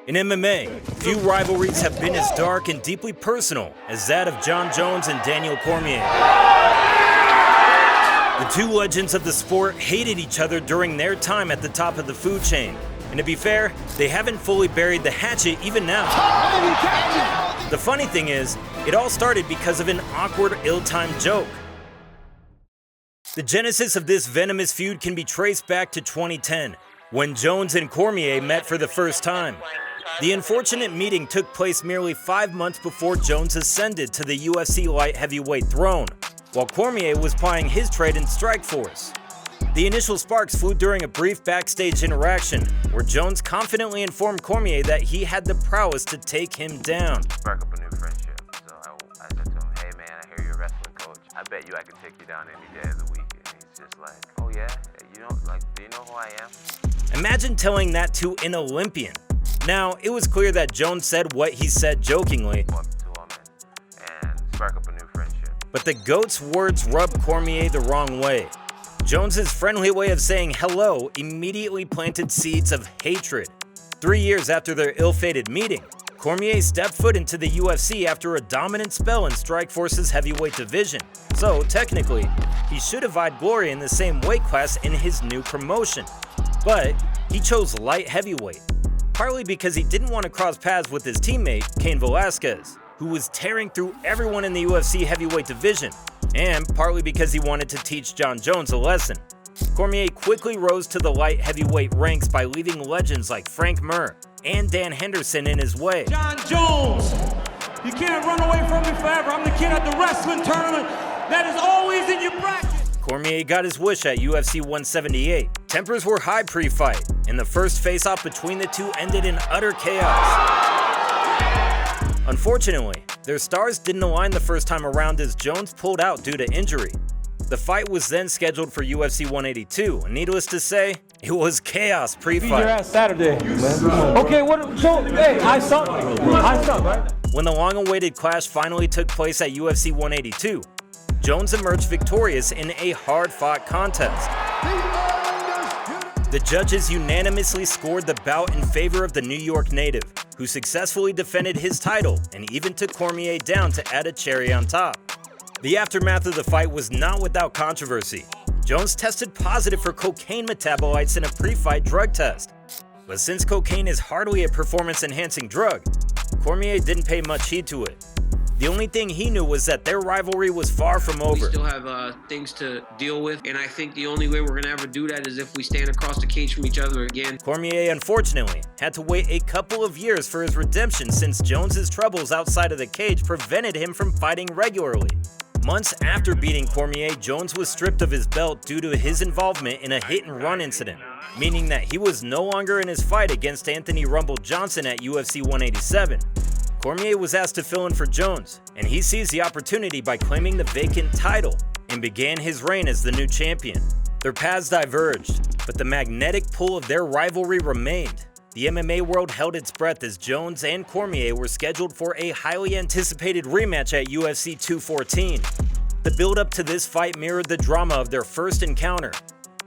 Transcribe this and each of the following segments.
In MMA, few rivalries have been as dark and deeply personal as that of Jon Jones and Daniel Cormier. The two legends of the sport hated each other during their time at the top of the food chain. And to be fair, they haven't fully buried the hatchet even now. The funny thing is, it all started because of an awkward, ill-timed joke. The genesis of this venomous feud can be traced back to 2010, when Jones and Cormier met for the first time. The unfortunate meeting took place merely 5 months before Jones ascended to the UFC light heavyweight throne, while Cormier was plying his trade in Strikeforce. The initial sparks flew during a brief backstage interaction, where Jones confidently informed Cormier that he had the prowess to take him down. Spark up a new friendship. So I said to him, hey man, I hear you're a wrestling coach. I bet you I can take you down any day of the week. And he's just like, oh yeah? Do you know who I am? Imagine telling that to an Olympian. Now, it was clear that Jones said what he said jokingly, and spark up a new friendship. But the GOAT's words rubbed Cormier the wrong way. Jones's friendly way of saying hello immediately planted seeds of hatred. 3 years after their ill-fated meeting, Cormier stepped foot into the UFC after a dominant spell in Strikeforce's heavyweight division. So, technically, he should have eyed glory in the same weight class in his new promotion. But he chose light heavyweight, partly because he didn't want to cross paths with his teammate, Cain Velasquez, who was tearing through everyone in the UFC heavyweight division, and partly because he wanted to teach Jon Jones a lesson. Cormier quickly rose to the light heavyweight ranks by leaving legends like Frank Mir and Dan Henderson in his way. Jon Jones, you can't run away from me forever. I'm the kid at the wrestling tournament that is always in your bracket. Cormier got his wish at UFC 178. Tempers were high pre-fight, and the first face-off between the two ended in utter chaos. Unfortunately, their stars didn't align the first time around as Jones pulled out due to injury. The fight was then scheduled for UFC 182, and needless to say, it was chaos pre-fight. Beat your ass Saturday. Okay, hey, I suck, right? When the long-awaited clash finally took place at UFC 182, Jones emerged victorious in a hard-fought contest. The judges unanimously scored the bout in favor of the New York native, who successfully defended his title and even took Cormier down to add a cherry on top. The aftermath of the fight was not without controversy. Jones tested positive for cocaine metabolites in a pre-fight drug test. But since cocaine is hardly a performance-enhancing drug, Cormier didn't pay much heed to it. The only thing he knew was that their rivalry was far from over. We still have things to deal with, and I think the only way we're going to ever do that is if we stand across the cage from each other again. Cormier, unfortunately, had to wait a couple of years for his redemption since Jones's troubles outside of the cage prevented him from fighting regularly. Months after beating Cormier, Jones was stripped of his belt due to his involvement in a hit-and-run incident, meaning that he was no longer in his fight against Anthony Rumble Johnson at UFC 187. Cormier was asked to fill in for Jones, and he seized the opportunity by claiming the vacant title and began his reign as the new champion. Their paths diverged, but the magnetic pull of their rivalry remained. The MMA world held its breath as Jones and Cormier were scheduled for a highly anticipated rematch at UFC 214. The build-up to this fight mirrored the drama of their first encounter,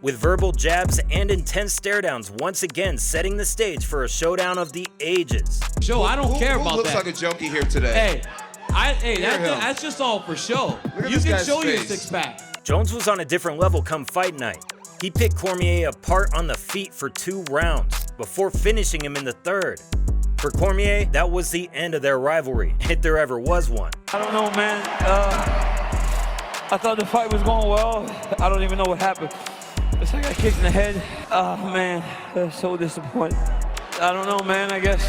with verbal jabs and intense stare-downs once again setting the stage for a showdown of the ages. Show, I don't care about that. Who looks like a junkie here today? That's just all for show. You can show your six-pack. Jones was on a different level come fight night. He picked Cormier apart on the feet for 2 rounds, before finishing him in the 3rd. For Cormier, that was the end of their rivalry, if there ever was one. I don't know, man. I thought the fight was going well. I don't even know what happened. It's like I got kicked in the head. Oh, man, that's so disappointing. I don't know, man. I guess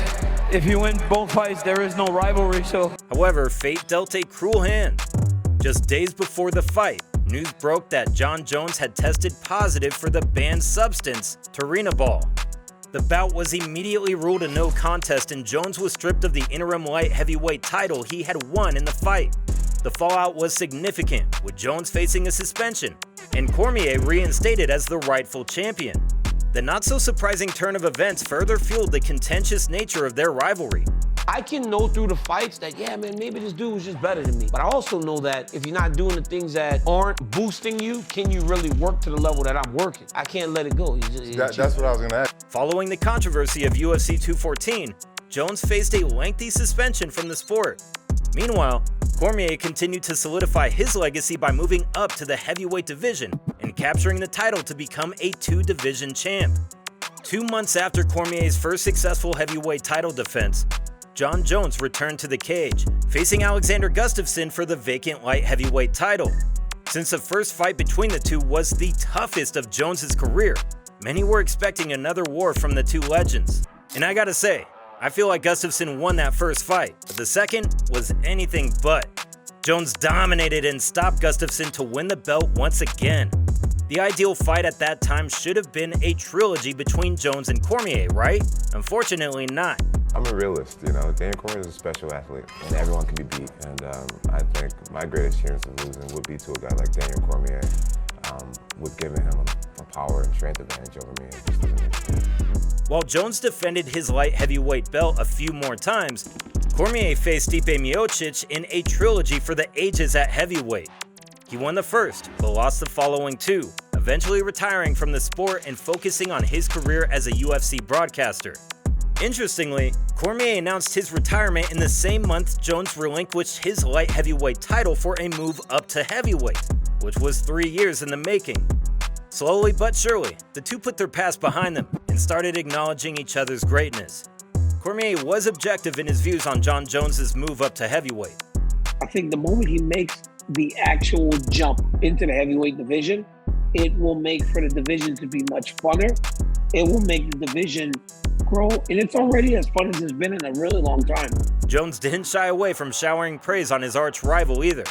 if you win both fights, there is no rivalry, so. However, fate dealt a cruel hand. Just days before the fight, news broke that Jon Jones had tested positive for the banned substance, Turinabol. The bout was immediately ruled a no contest, and Jones was stripped of the interim light heavyweight title he had won in the fight. The fallout was significant, with Jones facing a suspension, and Cormier reinstated as the rightful champion. The not-so-surprising turn of events further fueled the contentious nature of their rivalry. I can know through the fights that, yeah, man, maybe this dude was just better than me. But I also know that if you're not doing the things that aren't boosting you, can you really work to the level that I'm working? I can't let it go. That's what I was going to ask. Following the controversy of UFC 214, Jones faced a lengthy suspension from the sport. Meanwhile, Cormier continued to solidify his legacy by moving up to the heavyweight division and capturing the title to become a 2-division champ. 2 months after Cormier's first successful heavyweight title defense, Jon Jones returned to the cage, facing Alexander Gustafsson for the vacant light heavyweight title. Since the first fight between the two was the toughest of Jones' career, many were expecting another war from the two legends. And I gotta say, I feel like Gustafsson won that first fight, but the second was anything but. Jones dominated and stopped Gustafsson to win the belt once again. The ideal fight at that time should have been a trilogy between Jones and Cormier, right? Unfortunately not. I'm a realist, you know. Daniel Cormier is a special athlete, and everyone can be beat. And I think my greatest chance of losing would be to a guy like Daniel Cormier, with giving him a power and strength advantage over me. It just doesn't make sense. While Jones defended his light heavyweight belt a few more times, Cormier faced Stipe Miocic in a trilogy for the ages at heavyweight. He won the first, but lost the following two, eventually retiring from the sport and focusing on his career as a UFC broadcaster. Interestingly, Cormier announced his retirement in the same month Jones relinquished his light heavyweight title for a move up to heavyweight, which was 3 years in the making. Slowly but surely, the two put their past behind them and started acknowledging each other's greatness. Cormier was objective in his views on Jon Jones' move up to heavyweight. I think the moment he makes the actual jump into the heavyweight division, it will make for the division to be much funner. It will make the division grow, and it's already as fun as it's been in a really long time. Jones didn't shy away from showering praise on his arch rival either.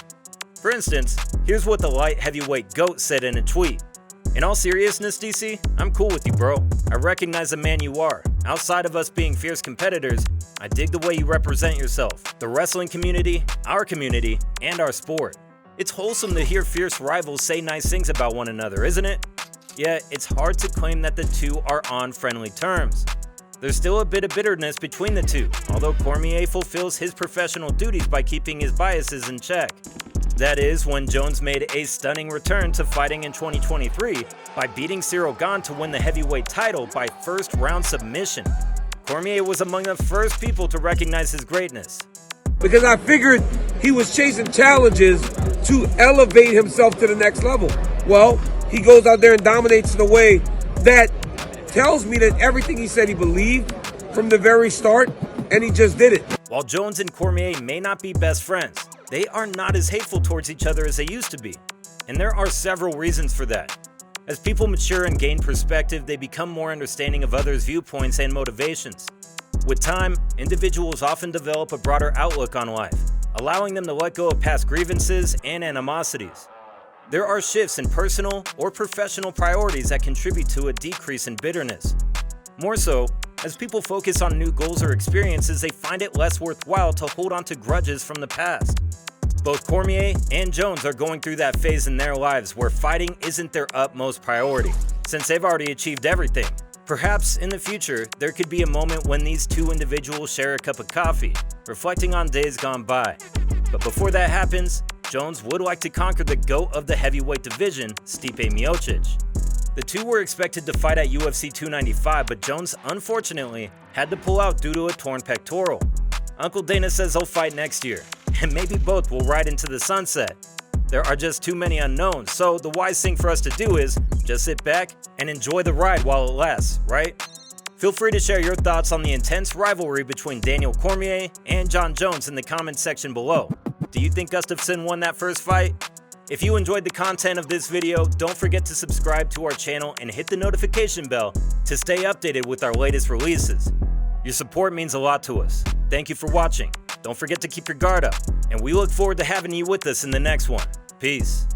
For instance, here's what the light heavyweight GOAT said in a tweet. "In all seriousness, DC, I'm cool with you, bro. I recognize the man you are. Outside of us being fierce competitors, I dig the way you represent yourself, the wrestling community, and our sport. It's wholesome to hear fierce rivals say nice things about one another, isn't it? Yet, it's hard to claim that the two are on friendly terms. There's still a bit of bitterness between the two, although Cormier fulfills his professional duties by keeping his biases in check. That is, when Jones made a stunning return to fighting in 2023 by beating Cyril Gane to win the heavyweight title by first-round submission. Cormier was among the first people to recognize his greatness. Because I figured he was chasing challenges to elevate himself to the next level. Well, he goes out there and dominates in a way that tells me that everything he said he believed from the very start, and he just did it. While Jones and Cormier may not be best friends, they are not as hateful towards each other as they used to be. And there are several reasons for that. As people mature and gain perspective, they become more understanding of others' viewpoints and motivations. With time, individuals often develop a broader outlook on life, allowing them to let go of past grievances and animosities. There are shifts in personal or professional priorities that contribute to a decrease in bitterness. More so, as people focus on new goals or experiences, they find it less worthwhile to hold on to grudges from the past. Both Cormier and Jones are going through that phase in their lives where fighting isn't their utmost priority, since they've already achieved everything. Perhaps in the future, there could be a moment when these two individuals share a cup of coffee, reflecting on days gone by. But before that happens, Jones would like to conquer the GOAT of the heavyweight division, Stipe Miocic. The two were expected to fight at UFC 295, but Jones unfortunately had to pull out due to a torn pectoral. Uncle Dana says they'll fight next year, and maybe both will ride into the sunset. There are just too many unknowns, so the wise thing for us to do is just sit back and enjoy the ride while it lasts, right? Feel free to share your thoughts on the intense rivalry between Daniel Cormier and Jon Jones in the comments section below. Do you think Gustafsson won that first fight? If you enjoyed the content of this video, don't forget to subscribe to our channel and hit the notification bell to stay updated with our latest releases. Your support means a lot to us. Thank you for watching. Don't forget to keep your guard up, and we look forward to having you with us in the next one. Peace.